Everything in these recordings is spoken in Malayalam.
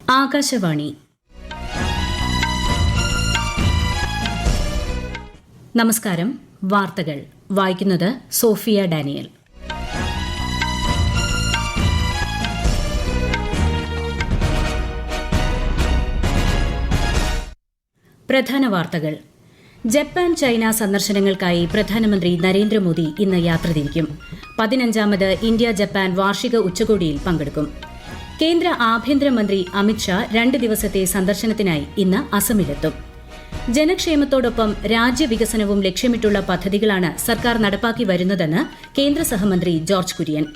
ആകാശവാണി. നമസ്കാരം. വാർത്തകൾ വായിക്കുന്നത് സോഫിയ ഡാനിയൽ. പ്രധാന വാർത്തകൾ. ജപ്പാൻ ചൈന സന്ദർശനങ്ങൾക്കായി പ്രധാനമന്ത്രി നരേന്ദ്രമോദി ഇന്ന് യാത്ര തിരിക്കും. 15ാമത് ഇന്ത്യ ജപ്പാൻ വാർഷിക ഉച്ചകോടിയിൽ പങ്കെടുക്കും. കേന്ദ്ര ആഭ്യന്തരമന്ത്രി അമിത്ഷാ 2 ദിവസത്തെ സന്ദർശനത്തിനായി ഇന്ന് അസമിലെത്തും. ജനക്ഷേമത്തോടൊപ്പം രാജ്യവികസനവും ലക്ഷ്യമിട്ടുള്ള പദ്ധതികളാണ് സർക്കാർ നടപ്പാക്കി വരുന്നതെന്ന് കേന്ദ്ര സഹമന്ത്രി ജോർജ് കുര്യൻ.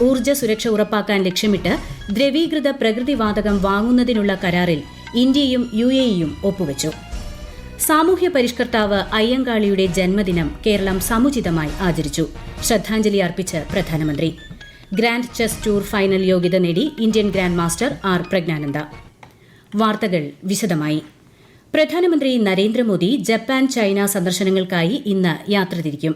ഊർജ്ജ സുരക്ഷ ഉറപ്പാക്കാൻ ലക്ഷ്യമിട്ട് ദ്രവീകൃത പ്രകൃതിവാതകം വാങ്ങുന്നതിനുള്ള കരാറിൽ ഇന്ത്യയും UAEയും ഒപ്പുവച്ചു. സാമൂഹ്യ പരിഷ്കർത്താവ് അയ്യങ്കാളിയുടെ ജന്മദിനം കേരളം സമുചിതമായി ആചരിച്ചു. ശ്രദ്ധാഞ്ജലി അർപ്പിച്ച് പ്രധാനമന്ത്രി. ഗ്രാൻഡ് ചെസ് ടൂർ ഫൈനൽ യോഗ്യത നേടി Indian grand master R Praggnanandhaa. വാർത്തകൾ വിശദമായി. പ്രധാനമന്ത്രി നരേന്ദ്രമോദി ജപ്പാൻ ചൈന സന്ദർശനങ്ങൾക്കായി ഇന്ന് യാത്ര തിരിക്കും.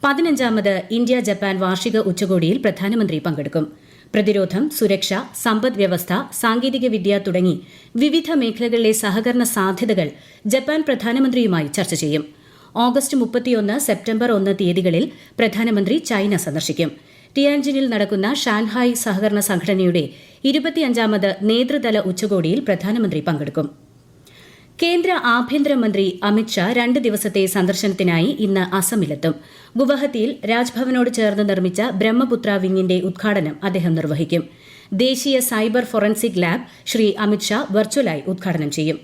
15ാമത് ഇന്ത്യ ജപ്പാൻ വാർഷിക ഉച്ചകോടിയിൽ പ്രധാനമന്ത്രി പങ്കെടുക്കും. പ്രതിരോധം, സുരക്ഷ, സമ്പദ് വ്യവസ്ഥ, സാങ്കേതികവിദ്യ തുടങ്ങി വിവിധ മേഖലകളിലെ സഹകരണ സാധ്യതകൾ ജപ്പാൻ പ്രധാനമന്ത്രിയുമായി ചർച്ച ചെയ്യും. ഓഗസ്റ്റ് 31, സെപ്റ്റംബർ 1 തീയതികളിൽ പ്രധാനമന്ത്രി ചൈന സന്ദർശിക്കും. ടിയാൻജിനിൽ നടക്കുന്ന ഷാൻഹായ് സഹകരണ സംഘടനയുടെ 25ാമത് നേതൃതല ഉച്ചകോടിയിൽ പ്രധാനമന്ത്രി പങ്കെടുക്കും. കേന്ദ്ര ആഭ്യന്തരമന്ത്രി അമിത്ഷാ 2 ദിവസത്തെ സന്ദർശനത്തിനായി ഇന്ന് അസമിലെത്തും. ഗുവാഹത്തിയിൽ രാജ്ഭവനോട് ചേർന്ന് നിർമ്മിച്ച ബ്രഹ്മപുത്ര വിങ്ങിന്റെ ഉദ്ഘാടനം അദ്ദേഹം നിർവഹിക്കും. ദേശീയ cyber forensic lab Shri Amit Shah വെർച്വലായി ഉദ്ഘാടനം ചെയ്യും.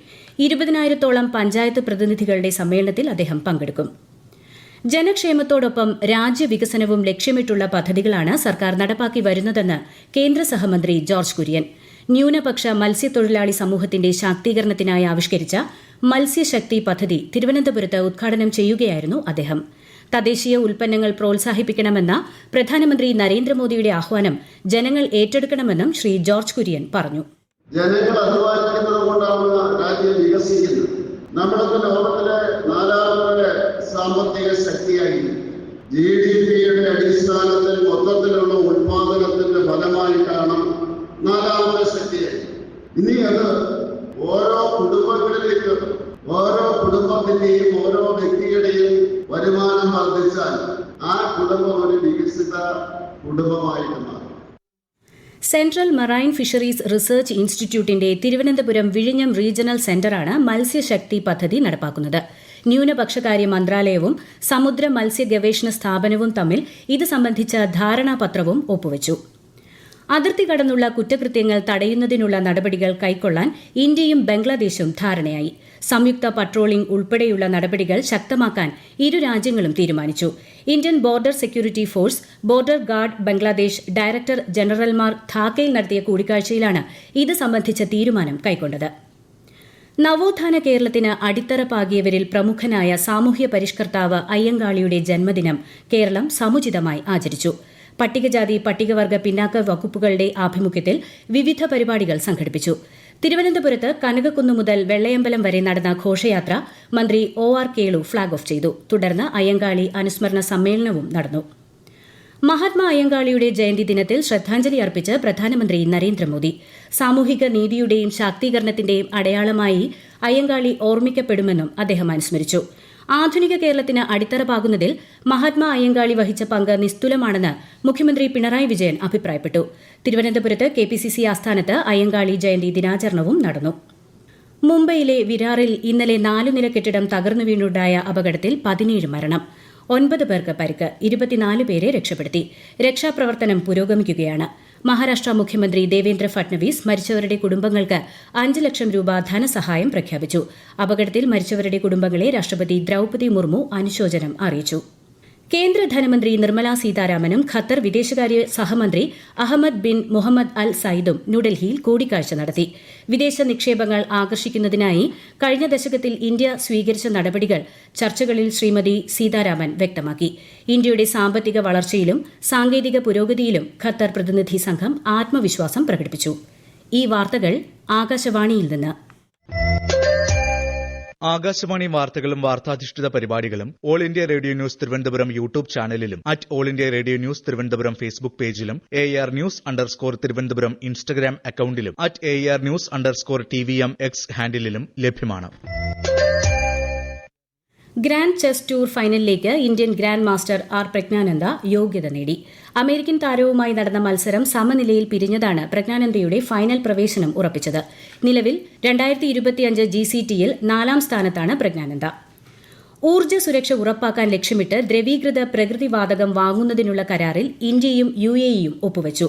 20,000-ഓളം പഞ്ചായത്ത് പ്രതിനിധികളുടെ സമ്മേളനത്തിൽ അദ്ദേഹം പങ്കെടുക്കും. ജനക്ഷേമത്തോടൊപ്പം രാജ്യവികസനവും ലക്ഷ്യമിട്ടുള്ള പദ്ധതികളാണ് സർക്കാർ നടപ്പാക്കി വരുന്നതെന്ന് കേന്ദ്ര സഹമന്ത്രി ജോർജ് കുര്യൻ. ന്യൂനപക്ഷ മത്സ്യത്തൊഴിലാളി സമൂഹത്തിന്റെ ശാക്തീകരണത്തിനായി ആവിഷ്കരിച്ച മത്സ്യശക്തി പദ്ധതി തിരുവനന്തപുരത്ത് ഉദ്ഘാടനം ചെയ്യുകയായിരുന്നു അദ്ദേഹം. തദ്ദേശീയ ഉൽപ്പന്നങ്ങൾ പ്രോത്സാഹിപ്പിക്കണമെന്ന പ്രധാനമന്ത്രി നരേന്ദ്രമോദിയുടെ ആഹ്വാനം ജനങ്ങൾ ഏറ്റെടുക്കണമെന്നും ശ്രീ ജോർജ് കുര്യൻ പറഞ്ഞു. ജനങ്ങൾ അധ്വാനിക്കുന്നത് കൊണ്ടാണ് രാജ്യം വികസിക്കുന്നത്. നമ്മളൊക്കെ ലോകത്തിലെ 4ാമത്തെ സാമ്പത്തിക ശക്തിയായി GDPയുടെ അടിസ്ഥാനത്തിൽ മൊത്തത്തിലുള്ള ഉത്പാദനത്തിന്റെ ഫലമായിട്ടാണ് 4ാമത്തെ ശക്തിയായി. ഇനി അത് ഓരോ കുടുംബങ്ങളിലേക്ക്, ഓരോ കുടുംബത്തിന്റെയും ഓരോ വ്യക്തിയുടെയും വരുമാനം വർദ്ധിച്ചാൽ ആ കുടുംബം ഒരു വികസിത കുടുംബമായിട്ട് മാറും. സെൻട്രൽ മറൈൻ ഫിഷറീസ് റിസർച്ച് ഇൻസ്റ്റിറ്റ്യൂട്ടിന്റെ തിരുവനന്തപുരം വിഴിഞ്ഞം റീജിയണൽ സെന്ററാണ് മത്സ്യശക്തി പദ്ധതി നടപ്പാക്കുന്നത്. ന്യൂനപക്ഷകാര്യ മന്ത്രാലയവും സമുദ്ര മത്സ്യ ഗവേഷണ സ്ഥാപനവും തമ്മിൽ ഇത് സംബന്ധിച്ച ധാരണാപത്രവും ഒപ്പുവച്ചു. അതിർത്തി കടന്നുള്ള കുറ്റകൃത്യങ്ങൾ തടയുന്നതിനുള്ള നടപടികൾ കൈക്കൊള്ളാൻ ഇന്ത്യയും ബംഗ്ലാദേശും ധാരണയായി. സംയുക്ത പട്രോളിംഗ് ഉൾപ്പെടെയുള്ള നടപടികൾ ശക്തമാക്കാൻ ഇരു രാജ്യങ്ങളും തീരുമാനിച്ചു. Indian border security force, border guard Bangladesh director ജനറൽമാർ ധാക്കയിൽ നടത്തിയ കൂടിക്കാഴ്ചയിലാണ് ഇത് സംബന്ധിച്ച തീരുമാനം കൈക്കൊണ്ടത്. നവോത്ഥാന കേരളത്തിന് അടിത്തറ പാകിയവരിൽ പ്രമുഖനായ സാമൂഹ്യ പരിഷ്കർത്താവ് അയ്യങ്കാളിയുടെ ജന്മദിനം കേരളം സമുചിതമായി ആചരിച്ചു. പട്ടികജാതി പട്ടികവർഗ പിന്നാക്ക വകുപ്പുകളുടെ ആഭിമുഖ്യത്തിൽ വിവിധ പരിപാടികൾ സംഘടിപ്പിച്ചു. തിരുവനന്തപുരത്ത് കനകക്കുന്ന് മുതൽ വെള്ളയമ്പലം വരെ നടന്ന ഘോഷയാത്ര മന്ത്രി OR കേളു ഫ്ളാഗ് ഓഫ് ചെയ്തു. തുടർന്ന് അയ്യങ്കാളി അനുസ്മരണ സമ്മേളനവും നടന്നു. മഹാത്മാ അയ്യങ്കാളിയുടെ ജയന്തി ദിനത്തിൽ ശ്രദ്ധാഞ്ജലി അർപ്പിച്ച് പ്രധാനമന്ത്രി നരേന്ദ്രമോദി. സാമൂഹിക നീതിയുടെയും ശാക്തീകരണത്തിന്റെയും അടയാളമായി അയ്യങ്കാളി ഓർമ്മിക്കപ്പെടുമെന്നും അദ്ദേഹം അനുസ്മരിച്ചു. ആധുനിക കേരളത്തിന് അടിത്തറ പാകുന്നതിൽ മഹാത്മാ അയ്യങ്കാളി വഹിച്ച പങ്ക് നിസ്തുലമാണെന്ന് മുഖ്യമന്ത്രി പിണറായി വിജയൻ അഭിപ്രായപ്പെട്ടു. തിരുവനന്തപുരത്ത് KPCC ആസ്ഥാനത്ത് അയ്യങ്കാളി ജയന്തി ദിനാചരണവും നടന്നു. മുംബൈയിലെ വിരാറിൽ ഇന്നലെ 4 നില കെട്ടിടം തകർന്നു വീണുണ്ടായ അപകടത്തിൽ 17 മരണം, 9 പേർക്ക് പരിക്ക്, 24 പേരെ രക്ഷപ്പെടുത്തി. രക്ഷാപ്രവർത്തനം പുരോഗമിക്കുകയാണ്. മഹാരാഷ്ട്ര മുഖ്യമന്ത്രി ദേവേന്ദ്ര ഫട്നവിസ് മരിച്ചവരുടെ കുടുംബങ്ങൾക്ക് 5 ലക്ഷം രൂപ ധനസഹായം പ്രഖ്യാപിച്ചു. അപകടത്തിൽ മരിച്ചവരുടെ കുടുംബങ്ങളെ രാഷ്ട്രപതി ദ്രൌപദി മുർമു അനുശോചനം അറിയിച്ചു. കേന്ദ്ര ധനമന്ത്രി നിർമ്മല സീതാരാമനും ഖത്തർ വിദേശകാര്യ സഹമന്ത്രി അഹമ്മദ് ബിൻ മുഹമ്മദ് അൽ സയ്യിദും ന്യൂഡൽഹിയിൽ കൂടിക്കാഴ്ച നടത്തി. വിദേശ നിക്ഷേപങ്ങൾ ആകർഷിക്കുന്നതിനായി കഴിഞ്ഞ ദശകത്തിൽ ഇന്ത്യ സ്വീകരിച്ച നടപടികൾ ചർച്ചകളിൽ ശ്രീമതി സീതാരാമൻ വ്യക്തമാക്കി. ഇന്ത്യയുടെ സാമ്പത്തിക വളർച്ചയിലും സാങ്കേതിക പുരോഗതിയിലും ഖത്തർ പ്രതിനിധി സംഘം ആത്മവിശ്വാസം പ്രകടിപ്പിച്ചു. ഈ വാർത്തകൾ ആകാശവാണിയിൽ നിന്ന്. ആകാശവാണി വാർത്തകളും വാർത്താധിഷ്ഠിത പരിപാടികളും all India radio news Thiruvananthapuram YouTube ചാനലിലും all India radio news Thiruvananthapuram Facebook പേജിലും AR News_ തിരുവനന്തപുരം ഇൻസ്റ്റഗ്രാം അക്കൌണ്ടിലും AR News_TVM X ഹാൻഡിലും ലഭ്യമാണ്. ഗ്രാൻഡ് ചെസ് ടൂർ ഫൈനലിലേക്ക് Indian grand master R Praggnanandhaa യോഗ്യത നേടി. അമേരിക്കൻ താരവുമായി നടന്ന മത്സരം സമനിലയിൽ പിരിഞ്ഞതാണ് പ്രജ്ഞാനന്ദയുടെ ഫൈനൽ പ്രവേശനം ഉറപ്പിച്ചത്. നിലവിൽ 2025 GCTയിൽ 4ാം സ്ഥാനത്താണ് പ്രജ്ഞാനന്ദ. ഊർജ്ജ സുരക്ഷ ഉറപ്പാക്കാൻ ലക്ഷ്യമിട്ട് ദ്രവീകൃത പ്രകൃതിവാതകം വാങ്ങുന്നതിനുള്ള കരാറിൽ ഇന്ത്യയും UAEയും ഒപ്പുവച്ചു.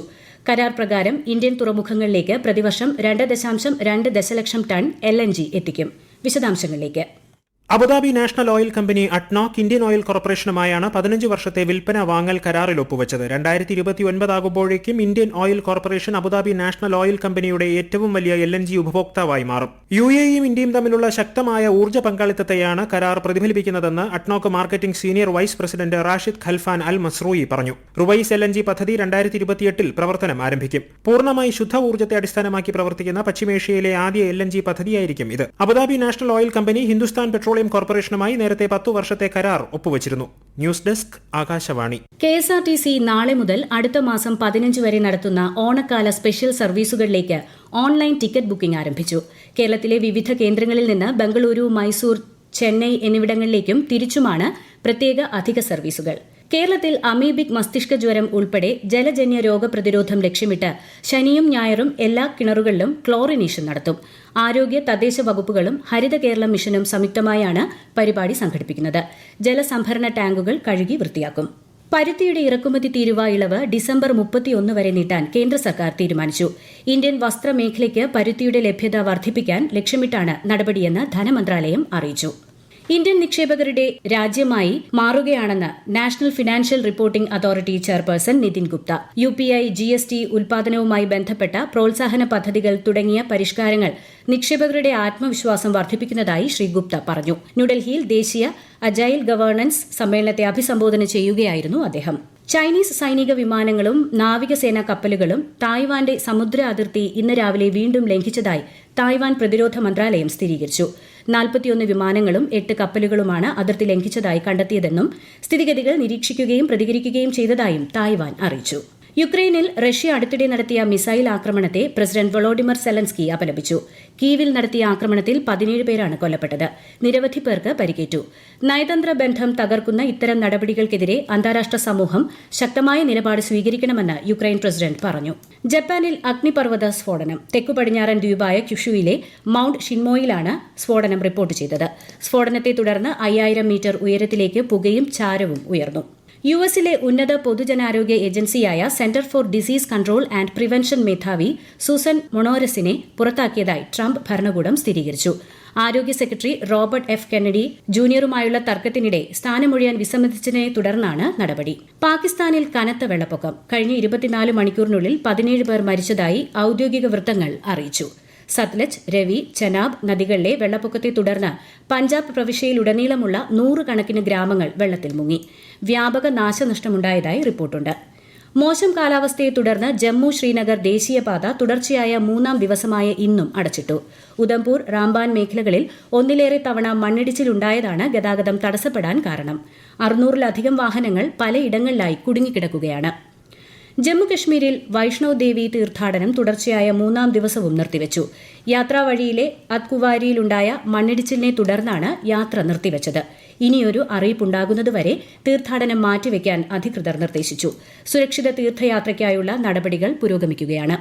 കരാർ പ്രകാരം ഇന്ത്യൻ തുറമുഖങ്ങളിലേക്ക് പ്രതിവർഷം 2.2 ദശലക്ഷം ടൺ LNG എത്തിക്കും. വിശദാംശങ്ങളിലേക്ക്. Abu Dhabi national oil company ADNOC Indian oil കോർപ്പറേഷനുമായാണ് 15 വർഷത്തെ വിൽപ്പന വാങ്ങൽ കരാറിൽ ഒപ്പുവച്ചത്. 2029 ആകുമ്പോഴേക്കും Indian oil corporation Abu Dhabi national oil കമ്പനിയുടെ ഏറ്റവും വലിയ LNG ഉപഭോക്താവായി മാറും. UAEയും ഇന്ത്യയും തമ്മിലുള്ള ശക്തമായ ഊർജ്ജ പങ്കാളിത്തത്തെയാണ് കരാർ പ്രതിഫലിപ്പിക്കുന്നതെന്ന് ADNOC marketing senior vice president Rashid Khalfan Al Mazrouei പറഞ്ഞു. റുവൈസ് LNG പദ്ധതി 2028 പ്രവർത്തനം ആരംഭിക്കും. പൂർണ്ണമായി ശുദ്ധ ഊർജ്ജത്തെ അടിസ്ഥാനമാക്കി പ്രവർത്തിക്കുന്ന പശ്ചിമേഷ്യയിലെ ആദ്യ LNG പദ്ധതിയായിരിക്കും ഇത്. Abu Dhabi national oil company Hindustan petroleum കോർപ്പറേഷനുമായി നേരത്തെ 10 വർഷത്തെ കരാർ ഒപ്പുവച്ചിരുന്നു. News desk Akashvani. KSRTC നാളെ മുതൽ അടുത്ത മാസം 15 വരെ നടത്തുന്ന ഓണക്കാല സ്പെഷ്യൽ സർവീസുകളിലേക്ക് ഓൺലൈൻ ടിക്കറ്റ് ബുക്കിംഗ് ആരംഭിച്ചു. കേരളത്തിലെ വിവിധ കേന്ദ്രങ്ങളിൽ നിന്ന് ബംഗളൂരു, മൈസൂർ, ചെന്നൈ എന്നിവിടങ്ങളിലേക്കും തിരിച്ചുമാണ് പ്രത്യേക അധിക സർവീസുകൾ. കേരളത്തിൽ അമീബിക് മസ്തിഷ്ക ജ്വരം ഉൾപ്പെടെ ജലജന്യ രോഗപ്രതിരോധം ലക്ഷ്യമിട്ട് ശനിയും ഞായറും എല്ലാ കിണറുകളിലും ക്ലോറിനേഷൻ നടത്തും. ആരോഗ്യ തദ്ദേശ വകുപ്പുകളും ഹരിത കേരളം മിഷനും സംയുക്തമായാണ് പരിപാടി സംഘടിപ്പിക്കുന്നത്. ജലസംഭരണ ടാങ്കുകൾ കഴുകി വൃത്തിയാക്കും. പരുത്തിയുടെ ഇറക്കുമതി തീരുവ ഇളവ് ഡിസംബർ 31 വരെ നീട്ടാൻ കേന്ദ്ര സർക്കാർ തീരുമാനിച്ചു. ഇന്ത്യൻ വസ്ത്രമേഖലയ്ക്ക് പരുത്തിയുടെ ലഭ്യത വർദ്ധിപ്പിക്കാൻ ലക്ഷ്യമിട്ടാണ് നടപടിയെന്ന് ധനമന്ത്രാലയം അറിയിച്ചു. ഇന്ത്യൻ നിക്ഷേപകരുടെ രാജ്യമായി മാറുകയാണെന്ന് national financial reporting authority chairperson Nitin Gupta. UPI, GST, ഉൽപാദനവുമായി ബന്ധപ്പെട്ട പ്രോത്സാഹന പദ്ധതികൾ തുടങ്ങിയ പരിഷ്കാരങ്ങൾ നിക്ഷേപകരുടെ ആത്മവിശ്വാസം വർദ്ധിപ്പിക്കുന്നതായി ശ്രീ ഗുപ്ത പറഞ്ഞു. ന്യൂഡൽഹിയിൽ ദേശീയ അജൈൽ ഗവേണൻസ് സമ്മേളനത്തെ അഭിസംബോധന ചെയ്യുകയായിരുന്നു അദ്ദേഹം. ചൈനീസ് സൈനിക വിമാനങ്ങളും നാവികസേനാ കപ്പലുകളും തായ്വാന്റെ സമുദ്ര അതിർത്തി ഇന്ന് രാവിലെ വീണ്ടും ലംഘിച്ചതായി തായ്വാൻ പ്രതിരോധ മന്ത്രാലയം സ്ഥിരീകരിച്ചു. 41 വിമാനങ്ങളും 8 കപ്പലുകളുമാണ് അതിർത്തി ലംഘിച്ചതായി കണ്ടെത്തിയതെന്നും സ്ഥിതിഗതികൾ നിരീക്ഷിക്കുകയും പ്രതികരിക്കുകയും ചെയ്തതായും തായ്വാൻ അറിയിച്ചു. യുക്രൈനിൽ റഷ്യ അടുത്തിടെ നടത്തിയ മിസൈൽ ആക്രമണത്തെ പ്രസിഡന്റ് വൊളോഡിമർ സെലൻസ്കി അപലപിച്ചു. കീവിൽ നടത്തിയ ആക്രമണത്തിൽ 17 പേരാണ് കൊല്ലപ്പെട്ടത്. നിരവധി പേർക്ക് പരിക്കേറ്റു. നയതന്ത്ര ബന്ധം തകർക്കുന്ന ഇത്തരം നടപടികൾക്കെതിരെ അന്താരാഷ്ട്ര സമൂഹം ശക്തമായ നിലപാട് സ്വീകരിക്കണമെന്ന് യുക്രൈൻ പ്രസിഡന്റ് പറഞ്ഞു. ജപ്പാനിൽ അഗ്നിപർവ്വത സ്ഫോടനം. തെക്കുപടിഞ്ഞാറൻ ദ്വീപായ ക്യുഷുവിലെ മൌണ്ട് ഷിൻമോയിലാണ് സ്ഫോടനം റിപ്പോർട്ട് ചെയ്തത്. സ്ഫോടനത്തെ തുടർന്ന് 5000 മീറ്റർ ഉയരത്തിലേക്ക് പുകയും ചാരവും ഉയർന്നു. യുഎസിലെ ഉന്നത പൊതുജനാരോഗ്യ ഏജൻസിയായ centre for disease control and prevention മേധാവി സൂസൻ മൊണോരസിനെ പുറത്താക്കിയതായി ട്രംപ് ഭരണകൂടം സ്ഥിരീകരിച്ചു. ആരോഗ്യ സെക്രട്ടറി റോബർട്ട് F. കെന്നഡി ജൂനിയറുമായുള്ള തർക്കത്തിനിടെ സ്ഥാനമൊഴിയാൻ വിസമ്മതിച്ചതിനെ തുടർന്നാണ് നടപടി. പാകിസ്ഥാനിൽ കനത്ത വെള്ളപ്പൊക്കം. കഴിഞ്ഞ 24 മണിക്കൂറിനുള്ളിൽ 17 പേർ മരിച്ചതായി ഔദ്യോഗിക വൃത്തങ്ങൾ അറിയിച്ചു. സത്ലജ്, രവി, ചെനാബ് നദികളിലെ വെള്ളപ്പൊക്കത്തെ തുടർന്ന് പഞ്ചാബ് പ്രവിശ്യയിലുടനീളമുള്ള 100 കണക്കിന് ഗ്രാമങ്ങൾ വെള്ളത്തിൽ മുങ്ങി. വ്യാപക നാശനഷ്ടമുണ്ടായതായി റിപ്പോർട്ടുണ്ട്. മോശം കാലാവസ്ഥയെ തുടർന്ന് ജമ്മു ശ്രീനഗർ ദേശീയപാത തുടർച്ചയായ 3ാം ദിവസമായ ഇന്നും അടച്ചിട്ടു. ഉധംപൂർ, റാംബാൻ മേഖലകളിൽ ഒന്നിലേറെ തവണ മണ്ണിടിച്ചിലുണ്ടായതാണ് ഗതാഗതം തടസ്സപ്പെടാൻ കാരണം. 600-ലധികം വാഹനങ്ങൾ പലയിടങ്ങളിലായി കുടുങ്ങിക്കിടക്കുകയാണ്. ജമ്മുകശ്മീരിൽ വൈഷ്ണവ് ദേവി തീർത്ഥാടനം തുടർച്ചയായ 3ാം ദിവസവും നിർത്തിവച്ചു. യാത്രാവഴിയിലെ അത്കുവാരിയിലുണ്ടായ മണ്ണിടിച്ചിലിനെ തുടർന്നാണ് യാത്ര നിർത്തിവച്ചത്. ഇനിയൊരു അറിയിപ്പുണ്ടാകുന്നതുവരെ തീർത്ഥാടനം മാറ്റിവെക്കാൻ അധികൃതർ നിർദ്ദേശിച്ചു. സുരക്ഷിത തീർത്ഥയാത്രയ്ക്കായുള്ള നടപടികൾ പുരോഗമിക്കുകയാണ്.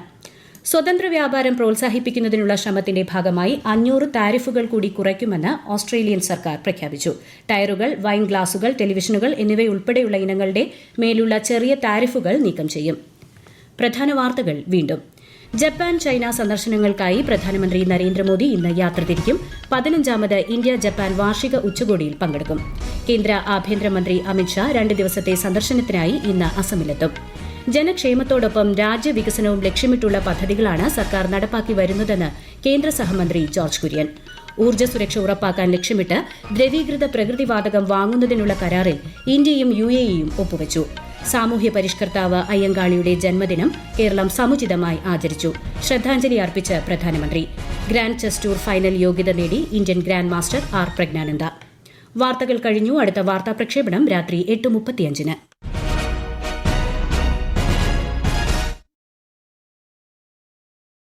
സ്വതന്ത്ര വ്യാപാരം പ്രോത്സാഹിപ്പിക്കുന്നതിനുള്ള ശ്രമത്തിന്റെ ഭാഗമായി 500 താരിഫുകൾ കൂടി കുറയ്ക്കുമെന്ന് ഓസ്ട്രേലിയൻ സർക്കാർ പ്രഖ്യാപിച്ചു. ടയറുകൾ, വൈൻ ഗ്ലാസുകൾ, ടെലിവിഷനുകൾ എന്നിവയുൾപ്പെടെയുള്ള ഇനങ്ങളുടെ മേലുള്ള ചെറിയ താരിഫുകൾ നീക്കം ചെയ്യും. പ്രധാന വാർത്തകൾ വീണ്ടും. ജപ്പാൻ, ചൈന സന്ദർശനങ്ങൾക്കായി പ്രധാനമന്ത്രി നരേന്ദ്രമോദി ഇന്ന് യാത്ര തിരിക്കും. 15ാമത് ഇന്ത്യ ജപ്പാൻ വാർഷിക ഉച്ചകോടിയിൽ പങ്കെടുക്കും. കേന്ദ്ര ആഭ്യന്തരമന്ത്രി അമിത്ഷാ 2 ദിവസത്തെ സന്ദർശനത്തിനായി ഇന്ന് അസമിലെത്തും. ജനക്ഷേമത്തോടൊപ്പം രാജ്യവികസനവും ലക്ഷ്യമിട്ടുള്ള പദ്ധതികളാണ് സർക്കാർ നടപ്പാക്കി വരുന്നതെന്ന് കേന്ദ്ര സഹമന്ത്രി ജോർജ് കുര്യൻ. ഊർജ്ജ സുരക്ഷ ഉറപ്പാക്കാൻ ലക്ഷ്യമിട്ട് ദ്രവീകൃത പ്രകൃതിവാതകം വാങ്ങുന്നതിനുള്ള കരാറിൽ ഇന്ത്യയും UAEയും ഒപ്പുവച്ചു. സാമൂഹ്യ പരിഷ്കർത്താവ് അയ്യങ്കാളിയുടെ ജന്മദിനം കേരളം സമുചിതമായി ആചരിച്ചു. ശ്രദ്ധാഞ്ജലി അർപ്പിച്ച് പ്രധാനമന്ത്രി. ഗ്രാൻഡ് ചെസ് ടൂർ ഫൈനൽ യോഗ്യത നേടി Indian grand master R Praggnanandhaa. വാർത്തകൾ കഴിഞ്ഞു. അടുത്ത വാർത്താ പ്രക്ഷേപണം രാത്രി 8:35.